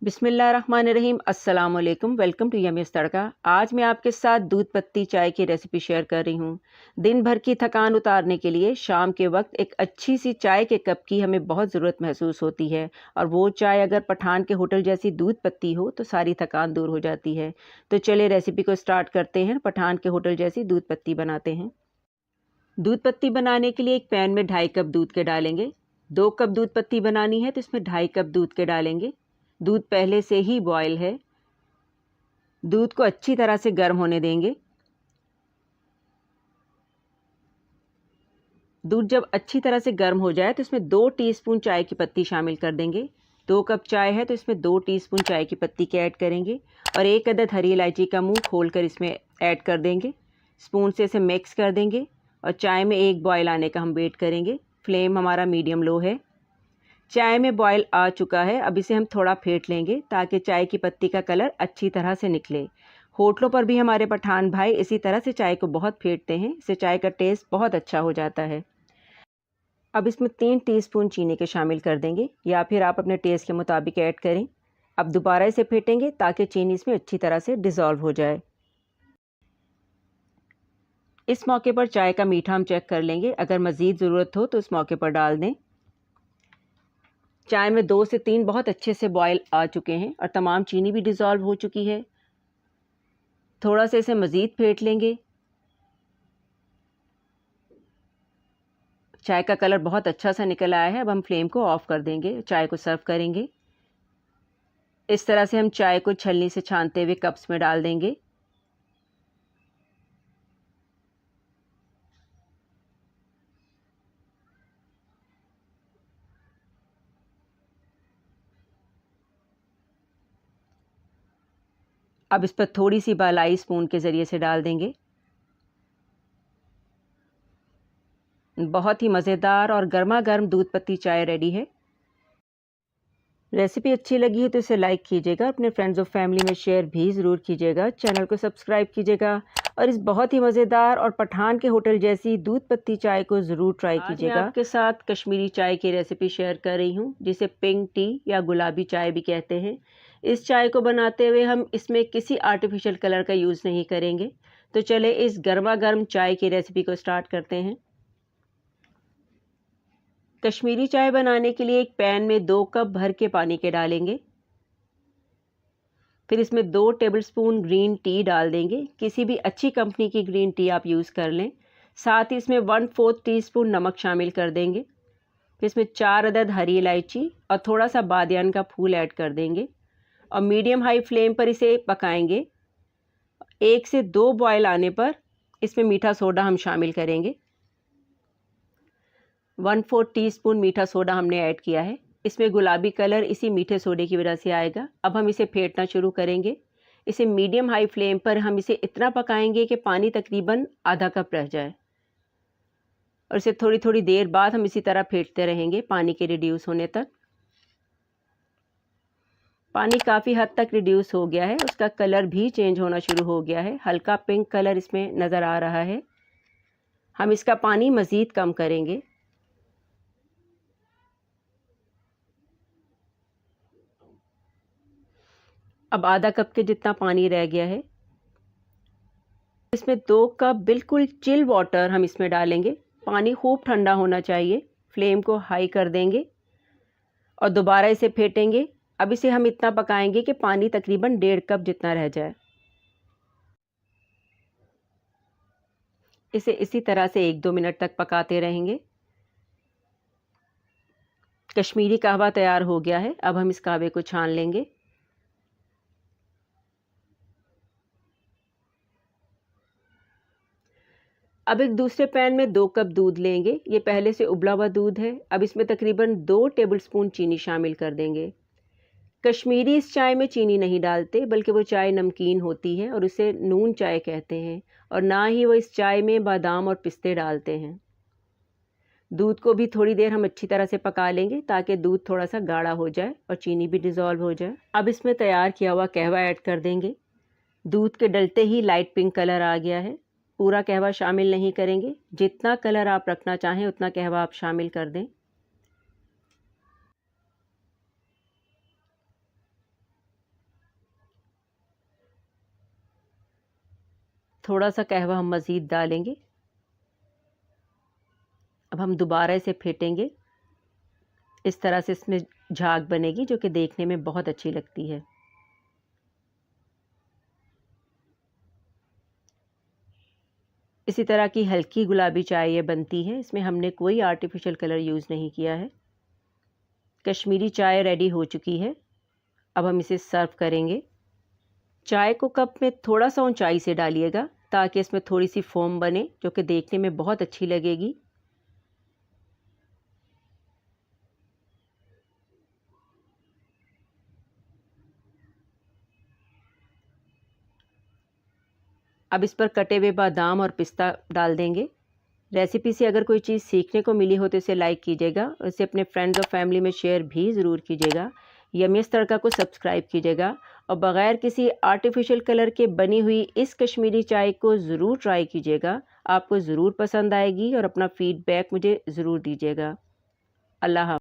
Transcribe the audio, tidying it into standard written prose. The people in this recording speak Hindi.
बिस्मिल्लाहिर्रहमानिर्रहीम अस्सलाम वालेकुम। वेलकम टू यम्मीज़ तड़का। आज मैं आपके साथ दूध पत्ती चाय की रेसिपी शेयर कर रही हूँ। दिन भर की थकान उतारने के लिए शाम के वक्त एक अच्छी सी चाय के कप की हमें बहुत ज़रूरत महसूस होती है, और वो चाय अगर पठान के होटल जैसी दूध पत्ती हो तो सारी थकान दूर हो जाती है। तो चलिए रेसिपी को स्टार्ट करते हैं। पठान के होटल जैसी दूध पत्ती बनाते हैं। दूध पत्ती बनाने के लिए एक पैन में 2.5 कप दूध के डालेंगे। 2 कप दूध पत्ती बनानी है तो इसमें 2.5 कप दूध के डालेंगे। दूध पहले से ही बॉयल है। दूध को अच्छी तरह से गर्म होने देंगे। दूध जब अच्छी तरह से गर्म हो जाए तो इसमें 2 टीस्पून चाय की पत्ती शामिल कर देंगे। 2 कप चाय है तो इसमें 2 टीस्पून चाय की पत्ती के ऐड करेंगे, और 1 अदद हरी इलायची का मुंह खोलकर इसमें ऐड कर देंगे। स्पून से इसे मिक्स कर देंगे और चाय में एक बॉयल आने का हम वेट करेंगे। फ्लेम हमारा मीडियम लो है। चाय में बॉयल आ चुका है। अब इसे हम थोड़ा फेंट लेंगे ताकि चाय की पत्ती का कलर अच्छी तरह से निकले। होटलों पर भी हमारे पठान भाई इसी तरह से चाय को बहुत फेंटते हैं। इससे चाय का टेस्ट बहुत अच्छा हो जाता है। अब इसमें 3 टीस्पून चीनी के शामिल कर देंगे, या फिर आप अपने टेस्ट के मुताबिक ऐड करें। अब दोबारा इसे फेंटेंगे ताकि चीनी इसमें अच्छी तरह से डिज़ोल्व हो जाए। इस मौके पर चाय का मीठा हम चेक कर लेंगे। अगर मज़ीद ज़रूरत हो तो इस मौके पर डाल दें। चाय में 2 से 3 बहुत अच्छे से बॉयल आ चुके हैं और तमाम चीनी भी डिज़ोल्व हो चुकी है। थोड़ा सा इसे मज़ीद फेंट लेंगे। चाय का कलर बहुत अच्छा सा निकल आया है। अब हम फ्लेम को ऑफ़ कर देंगे, चाय को सर्व करेंगे। इस तरह से हम चाय को छलनी से छानते हुए कप्स में डाल देंगे। अब इस पर थोड़ी सी बालाई स्पून के ज़रिए से डाल देंगे। बहुत ही मज़ेदार और गर्मा गर्म दूध पत्ती चाय रेडी है। रेसिपी अच्छी लगी हो तो इसे लाइक कीजिएगा, अपने फ्रेंड्स और फैमिली में शेयर भी ज़रूर कीजिएगा, चैनल को सब्सक्राइब कीजिएगा, और इस बहुत ही मज़ेदार और पठान के होटल जैसी दूध पत्ती चाय को ज़रूर ट्राई कीजिएगा। मैं आपके साथ कश्मीरी चाय की रेसिपी शेयर कर रही हूँ, जिसे पिंक टी या गुलाबी चाय भी कहते हैं। इस चाय को बनाते हुए हम इसमें किसी आर्टिफिशियल कलर का यूज़ नहीं करेंगे। तो चले इस गर्मा गर्म चाय की रेसिपी को स्टार्ट करते हैं। कश्मीरी चाय बनाने के लिए एक पैन में 2 कप भर के पानी के डालेंगे। फिर इसमें 2 टेबलस्पून ग्रीन टी डाल देंगे। किसी भी अच्छी कंपनी की ग्रीन टी आप यूज़ कर लें। साथ ही इसमें 1/4 टीस्पून नमक शामिल कर देंगे। फिर इसमें 4 अदद हरी इलायची और थोड़ा सा बादियान का फूल ऐड कर देंगे, और मीडियम हाई फ्लेम पर इसे पकाएंगे। 1 से 2 बॉयल आने पर इसमें मीठा सोडा हम शामिल करेंगे। 1/4 टीस्पून मीठा सोडा हमने ऐड किया है। इसमें गुलाबी कलर इसी मीठे सोडे की वजह से आएगा। अब हम इसे फेंटना शुरू करेंगे। इसे मीडियम हाई फ्लेम पर हम इसे इतना पकाएंगे कि पानी तकरीबन आधा कप रह जाए, और इसे थोड़ी थोड़ी देर बाद हम इसी तरह फेंटते रहेंगे पानी के रिड्यूस होने तक। पानी काफ़ी हद तक रिड्यूस हो गया है, उसका कलर भी चेंज होना शुरू हो गया है। हल्का पिंक कलर इसमें नज़र आ रहा है। हम इसका पानी मज़ीद कम करेंगे। अब आधा कप के जितना पानी रह गया है। इसमें 2 कप बिल्कुल चिल वाटर हम इसमें डालेंगे। पानी खूब ठंडा होना चाहिए। फ्लेम को हाई कर देंगे और दोबारा इसे फेंटेंगे। अब इसे हम इतना पकाएंगे कि पानी तकरीबन 1.5 कप जितना रह जाए। इसे इसी तरह से 1-2 मिनट तक पकाते रहेंगे। कश्मीरी कहवा तैयार हो गया है। अब हम इस कहवे को छान लेंगे। अब एक दूसरे पैन में 2 कप दूध लेंगे। ये पहले से उबला हुआ दूध है। अब इसमें तकरीबन 2 टेबलस्पून चीनी शामिल कर देंगे। कश्मीरी इस चाय में चीनी नहीं डालते, बल्कि वो चाय नमकीन होती है और उसे नून चाय कहते हैं, और ना ही वो इस चाय में बादाम और पिस्ते डालते हैं। दूध को भी थोड़ी देर हम अच्छी तरह से पका लेंगे ताकि दूध थोड़ा सा गाढ़ा हो जाए और चीनी भी डिज़ोल्व हो जाए। अब इसमें तैयार किया हुआ कहवा ऐड कर देंगे। दूध के डलते ही लाइट पिंक कलर आ गया है। पूरा कहवा शामिल नहीं करेंगे। जितना कलर आप रखना चाहें उतना कहवा आप शामिल कर दें। थोड़ा सा कहवा हम मज़ीद डालेंगे। अब हम दोबारा इसे फेंटेंगे। इस तरह से इसमें झाग बनेगी जो कि देखने में बहुत अच्छी लगती है। इसी तरह की हल्की गुलाबी चाय ये बनती है। इसमें हमने कोई आर्टिफिशियल कलर यूज़ नहीं किया है। कश्मीरी चाय रेडी हो चुकी है। अब हम इसे सर्व करेंगे। चाय को कप में थोड़ा सा ऊंचाई से डालिएगा ताकि इसमें थोड़ी सी फोम बने जो कि देखने में बहुत अच्छी लगेगी। अब इस पर कटे हुए बादाम और पिस्ता डाल देंगे। रेसिपी से अगर कोई चीज़ सीखने को मिली हो तो इसे लाइक कीजिएगा और इसे अपने फ्रेंड्स और फैमिली में शेयर भी ज़रूर कीजिएगा। यमीज़ तड़का को सब्सक्राइब कीजिएगा और बग़ैर किसी आर्टिफिशियल कलर के बनी हुई इस कश्मीरी चाय को ज़रूर ट्राई कीजिएगा। आपको ज़रूर पसंद आएगी और अपना फ़ीडबैक मुझे ज़रूर दीजिएगा। अल्लाह हाफ़िज़।